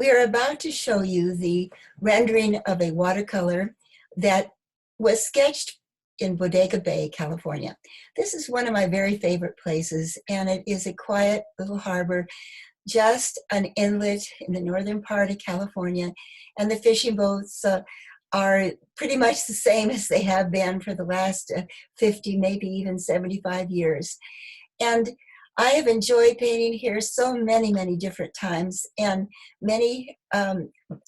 We are about to show you the rendering of a watercolor that was sketched in Bodega Bay, California. This is one of my very favorite places, and it is a quiet little harbor, just an inlet in the northern part of California, and the fishing boats are pretty much the same as they have been for the last 50, maybe even 75 years. And I have enjoyed painting here so many different times, and many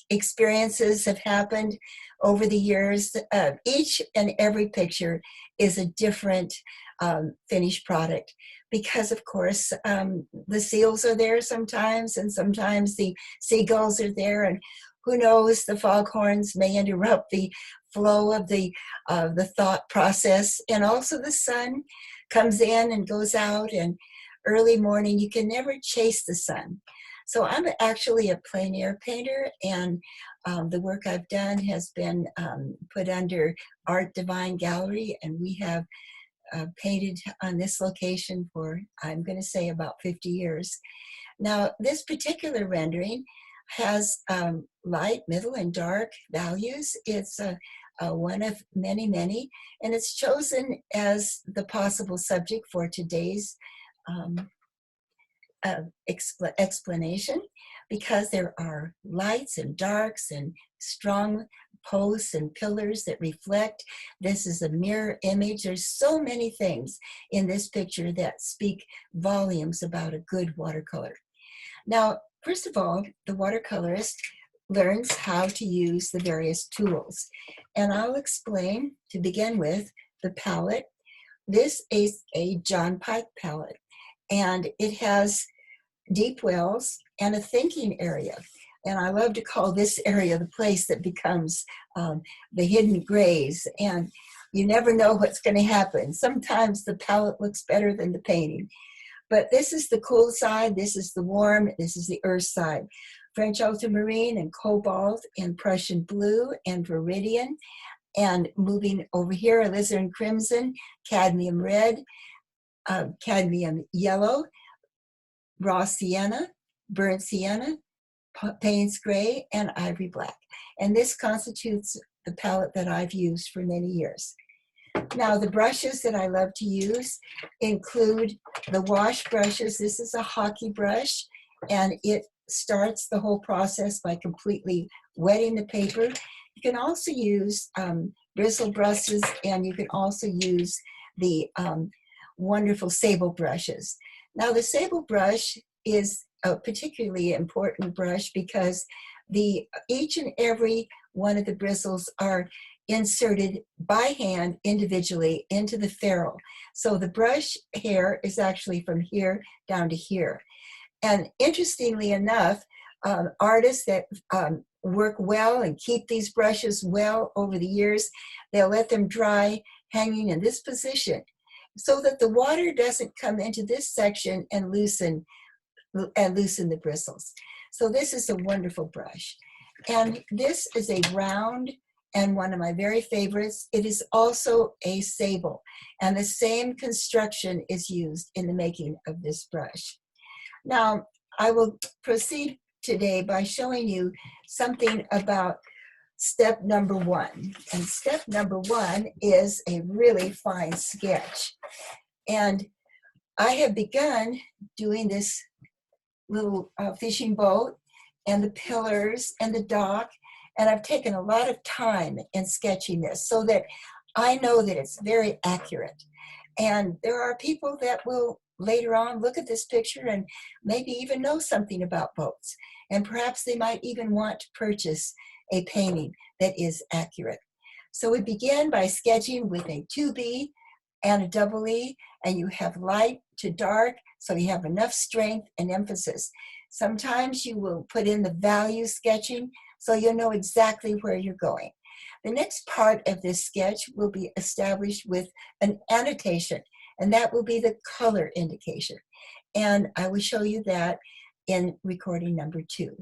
experiences have happened over the years. Each and every picture is a different finished product because, of course, the seals are there sometimes, and sometimes the seagulls are there, and who knows, the foghorns may interrupt the flow of the thought process. And also the sun comes in and goes out, and early morning, you can never chase the sun. So I'm actually a plein air painter, and the work I've done has been put under Art Divine Gallery, and we have painted on this location for, I'm going to say, about 50 years. Now, this particular rendering has light, middle, and dark values. It's one of many, and it's chosen as the possible subject for today's explanation because there are lights and darks and strong posts and pillars that reflect. This is a mirror image. There's so many things in this picture that speak volumes about a good watercolor. Now, first of all, the watercolorist learns how to use the various tools. And I'll explain, to begin with, the palette. This is a John Pike palette, and it has deep wells and a thinking area. And I love to call this area the place that becomes the hidden grays, and you never know what's going to happen. Sometimes the palette looks better than the painting. But this is the cool side, this is the warm, this is the earth side. French ultramarine and cobalt and Prussian blue and viridian. And moving over here, alizarin crimson, cadmium red, cadmium yellow, raw sienna, burnt sienna, Payne's gray, and ivory black. And this constitutes the palette that I've used for many years. Now, the brushes that I love to use include the wash brushes. This is a hockey brush, and it starts the whole process by completely wetting the paper. You can also use bristle brushes, and you can also use the wonderful sable brushes. Now, the sable brush is a particularly important brush because each and every one of the bristles are inserted by hand individually into the ferrule. So the brush hair is actually from here down to here. And interestingly enough, artists that work well and keep these brushes well over the years, they'll let them dry hanging in this position so that the water doesn't come into this section and loosen the bristles. So this is a wonderful brush. And this is a round and one of my very favorites. It is also a sable, and the same construction is used in the making of this brush. Now, I will proceed today by showing you something about step number one. And step number one is a really fine sketch. And I have begun doing this little fishing boat and the pillars and the dock, and I've taken a lot of time in sketching this so that I know that it's very accurate. And there are people that will later on look at this picture and maybe even know something about boats. And perhaps they might even want to purchase a painting that is accurate. So we begin by sketching with a 2B and a double E, and you have light to dark, so you have enough strength and emphasis. Sometimes you will put in the value sketching, so you'll know exactly where you're going. The next part of this sketch will be established with an annotation, and that will be the color indication. And I will show you that in recording number 2.